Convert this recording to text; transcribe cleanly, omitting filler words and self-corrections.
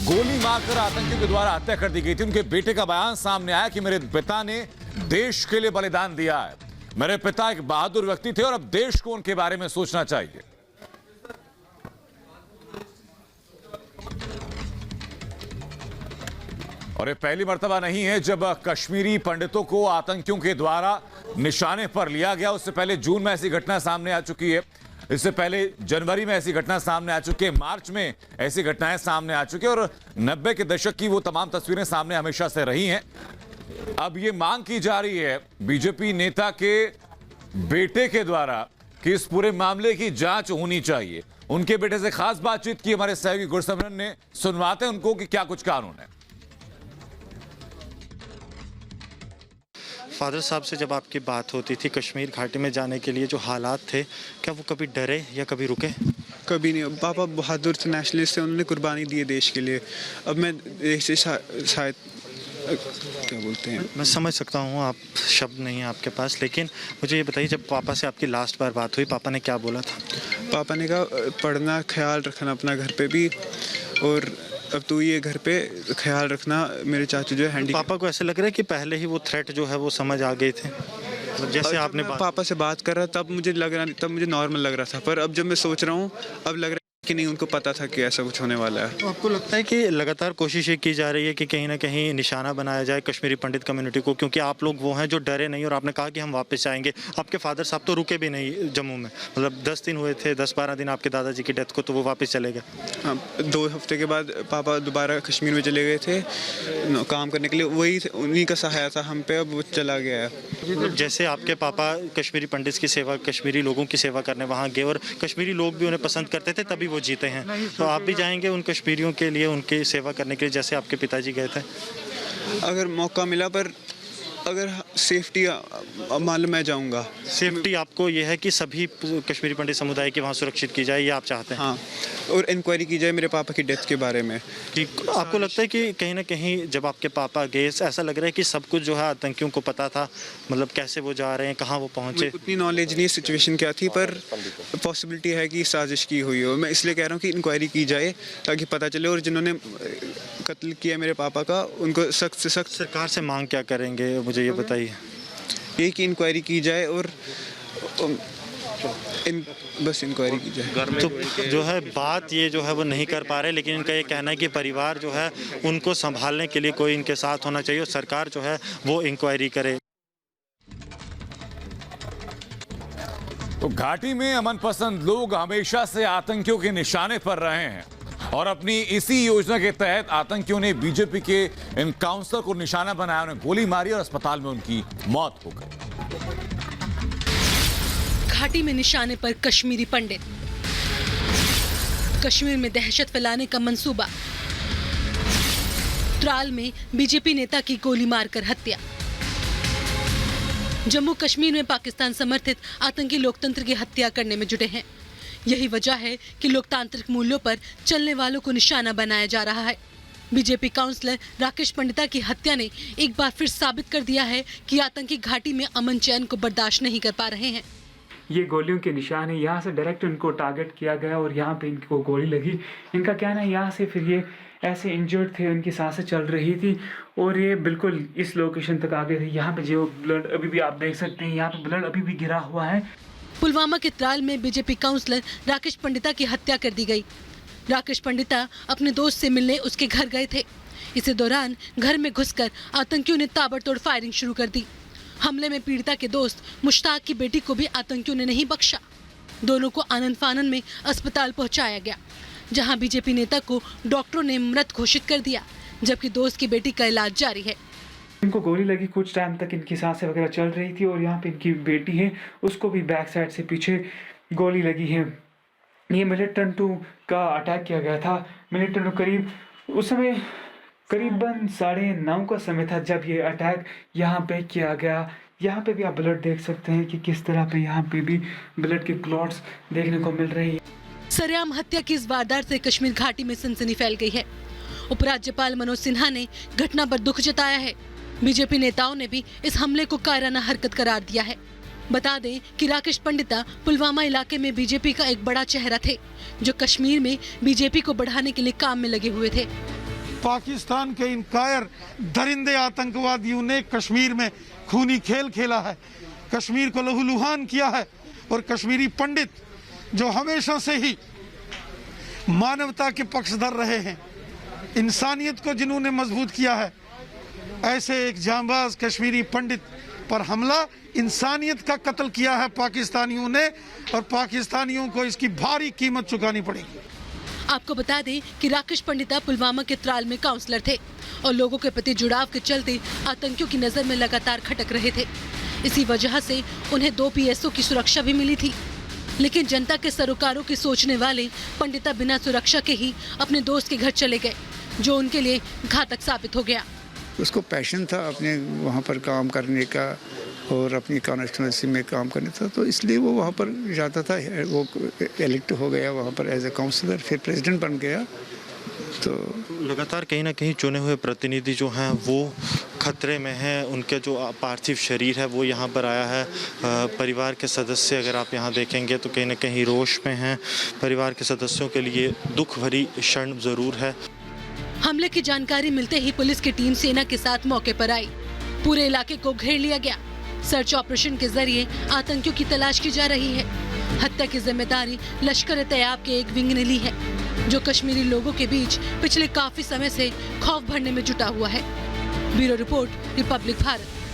गोली मारकर आतंकियों के द्वारा हत्या कर दी गई थी। उनके बेटे का बयान सामने आया कि मेरे पिता ने देश के लिए बलिदान दिया है। मेरे पिता एक बहादुर व्यक्ति थे और अब देश को उनके बारे में सोचना चाहिए। और ये पहली मर्तबा नहीं है जब कश्मीरी पंडितों को आतंकियों के द्वारा निशाने पर लिया गया। उससे पहले जून में ऐसी घटना सामने आ चुकी है, इससे पहले जनवरी में ऐसी घटना सामने आ चुकी है, मार्च में ऐसी घटनाएं सामने आ चुकी है और 90 के दशक की वो तमाम तस्वीरें सामने हमेशा से रही हैं। अब ये मांग की जा रही है बीजेपी नेता के बेटे के द्वारा कि इस पूरे मामले की जांच होनी चाहिए। उनके बेटे से खास बातचीत की हमारे सहयोगी गुरसिमरन ने। सुनवाते हैं उनको कि क्या कुछ कानून है। फादर साहब से जब आपकी बात होती थी कश्मीर घाटी में जाने के लिए, जो हालात थे, क्या वो कभी डरे या कभी रुके? कभी नहीं। पापा बहादुर थे, नेशनलिस्ट थे, उन्होंने कुर्बानी दी है देश के लिए। अब मैं देश से शायद क्या बोलते हैं, मैं समझ सकता हूँ, आप शब्द नहीं है आपके पास, लेकिन मुझे ये बताइए जब पापा से आपकी लास्ट बार बात हुई, पापा ने क्या बोला था? पापा ने कहा पढ़ना, ख्याल रखना अपना घर पे भी, और अब तू ये घर पे ख्याल रखना। मेरे चाचू जो है हैंडी। पापा को ऐसे लग रहा है कि पहले ही वो थ्रेट जो है वो समझ आ गए थे, जैसे आपने पापा से बात कर रहा तब मुझे लग रहा, तब मुझे नॉर्मल लग रहा था, पर अब जब मैं सोच रहा हूँ अब लग रहा है कि नहीं, उनको पता था कि ऐसा कुछ होने वाला है। तो आपको लगता है कि लगातार कोशिश ये की जा रही है कि कहीं ना कहीं निशाना बनाया जाए कश्मीरी पंडित कम्युनिटी को, क्योंकि आप लोग वो हैं जो डरे नहीं और आपने कहा कि हम वापस आएंगे। आपके फादर साहब तो रुके भी नहीं जम्मू में, मतलब 10 दिन हुए थे, 10-12 दिन आपके दादाजी की डेथ को, तो वो वापस चले गए। हाँ, 2 हफ्ते के बाद पापा दोबारा कश्मीर में चले गए थे काम करने के लिए, वही उन्हीं का सहारा था हम पे, अब वो चला गया है। जैसे आपके पापा कश्मीरी पंडित की सेवा, कश्मीरी लोगों की सेवा करने वहाँ गए और कश्मीरी लोग भी उन्हें पसंद करते थे, तभी वो जीते हैं, तो आप भी जाएंगे उन कश्मीरियों के लिए, उनकी सेवा करने के लिए जैसे आपके पिताजी गए थे? अगर मौका मिला, पर अगर सेफ्टी मान लो मैं जाऊंगा। सेफ्टी आपको ये है कि सभी कश्मीरी पंडित समुदाय की वहाँ सुरक्षित की जाए, ये आप चाहते हैं? हाँ, और इंक्वायरी की जाए मेरे पापा की डेथ के बारे में। ठीक, आपको लगता है कि कहीं ना कहीं जब आपके पापा गए, ऐसा लग रहा है कि सब कुछ जो है आतंकियों को पता था, मतलब कैसे वो जा रहे हैं, कहाँ वो पहुँचे? उतनी नॉलेज नहीं सिचुएशन क्या थी, पर पॉसिबिलिटी है कि साजिश की हुई हो। मैं इसलिए कह रहा हूँ कि इंक्वायरी की जाए ताकि पता चले, और जिन्होंने कत्ल किया मेरे पापा का उनको सख्त से सख्त। सरकार से मांग क्या करेंगे, मुझे ये बताइए? यही कि इंक्वायरी की जाए और बस इंक्वायरी की जाए। तो जो है बात ये जो है वो नहीं कर पा रहे, लेकिन इनका ये कहना है कि परिवार जो है उनको संभालने के लिए कोई इनके साथ होना चाहिए और सरकार जो है वो इंक्वायरी करे। तो घाटी में अमन पसंद लोग हमेशा से आतंकियों के निशाने पर रहे हैं और अपनी इसी योजना के तहत आतंकियों ने बीजेपी के इन काउंसलर को निशाना बनाया, उन्हें गोली मारी और अस्पताल में उनकी मौत हो गई। घाटी में निशाने पर कश्मीरी पंडित, कश्मीर में दहशत फैलाने का मंसूबा, त्राल में बीजेपी नेता की गोली मारकर हत्या। जम्मू कश्मीर में पाकिस्तान समर्थित आतंकी लोकतंत्र की हत्या करने में जुटे हैं। यही वजह है कि लोकतांत्रिक मूल्यों पर चलने वालों को निशाना बनाया जा रहा है। बीजेपी काउंसलर राकेश पंडिता की हत्या ने एक बार फिर साबित कर दिया है कि आतंकी घाटी में अमन चैन को बर्दाश्त नहीं कर पा रहे हैं। ये गोलियों के निशान है, यहाँ से डायरेक्ट इनको टारगेट किया गया और यहाँ पे इनको गोली लगी। इनका कहना है यहाँ से फिर ये ऐसे इंजर्ड थे, उनकी सांसें चल रही थी और ये बिल्कुल इस लोकेशन तक आ गए थे। यहाँ पे जो ब्लड अभी भी आप देख सकते हैं, यहाँ पे ब्लड अभी भी गिरा हुआ है। पुलवामा के त्राल में बीजेपी काउंसलर राकेश पंडिता की हत्या कर दी गई। राकेश पंडिता अपने दोस्त से मिलने उसके घर गए थे। इसी दौरान घर में घुसकर आतंकियों ने ताबड़तोड़ फायरिंग शुरू कर दी। हमले में पीड़िता के दोस्त मुश्ताक की बेटी को भी आतंकियों ने नहीं बख्शा। दोनों को आनन फानन में अस्पताल पहुंचाया गया, जहां बीजेपी नेता को डॉक्टरों ने मृत घोषित कर दिया, जबकि दोस्त की बेटी का इलाज जारी है। इनको गोली लगी, कुछ टाइम तक इनकी सांसें वगैरह चल रही थी और यहाँ पे इनकी बेटी है, उसको भी बैक साइड से पीछे गोली लगी है। ये मिलिटेंट 2 का अटैक किया गया था। मिलिटेंट 2 करीब उस समय करीबन 9:30 का समय था जब ये अटैक यहाँ पे किया गया। यहाँ पे भी आप ब्लड देख सकते हैं कि किस तरह पे यहाँ पे भी ब्लड के क्लॉट्स देखने को मिल रही है। सरेआम हत्या की इस वारदात से कश्मीर घाटी में सनसनी फैल गई है। उपराज्यपाल मनोज सिन्हा ने घटना पर दुख जताया है। बीजेपी नेताओं ने भी इस हमले को कायराना हरकत करार दिया है। बता दें कि राकेश पंडिता पुलवामा इलाके में बीजेपी का एक बड़ा चेहरा थे, जो कश्मीर में बीजेपी को बढ़ाने के लिए काम में लगे हुए थे। पाकिस्तान के इन कायर दरिंदे आतंकवादियों ने कश्मीर में खूनी खेल खेला है, कश्मीर को लहूलुहान किया है। और कश्मीरी पंडित जो हमेशा से ही मानवता के पक्षधर रहे हैं, इंसानियत को जिन्होंने मजबूत किया है, ऐसे एक जांबाज कश्मीरी पंडित पर हमला, इंसानियत का कत्ल किया है पाकिस्तानियों ने, और पाकिस्तानियों को इसकी भारी कीमत चुकानी पड़ेगी। आपको बता दें कि राकेश पंडिता पुलवामा के त्राल में काउंसलर थे और लोगों के प्रति जुड़ाव के चलते आतंकियों की नजर में लगातार खटक रहे थे। इसी वजह से उन्हें 2 PSO की सुरक्षा भी मिली थी। लेकिन जनता के सरोकारों की सोचने वाले पंडिता बिना सुरक्षा के ही अपने दोस्त के घर चले गए, जो उनके लिए घातक साबित हो गया। उसको पैशन था अपने वहाँ पर काम करने का और अपनी कॉन्स्टिट्यूंसी में काम करने था, तो इसलिए वो वहाँ पर जाता था। वो इलेक्ट हो गया वहाँ पर एज ए काउंसलर, फिर प्रेसिडेंट बन गया। तो लगातार कहीं ना कहीं चुने हुए प्रतिनिधि जो हैं वो खतरे में हैं। उनके जो पार्थिव शरीर है वो यहाँ पर आया है। परिवार के सदस्य अगर आप यहाँ देखेंगे तो कहीं ना कहीं रोष में हैं। परिवार के सदस्यों के लिए दुख भरी क्षण ज़रूर है। हमले की जानकारी मिलते ही पुलिस की टीम सेना के साथ मौके पर आई। पूरे इलाके को घेर लिया गया। सर्च ऑपरेशन के जरिए आतंकियों की तलाश की जा रही है। हत्या की जिम्मेदारी लश्कर-ए-तैयब के एक विंग ने ली है, जो कश्मीरी लोगों के बीच पिछले काफी समय से खौफ भरने में जुटा हुआ है। Bureau report, Republic Bharat.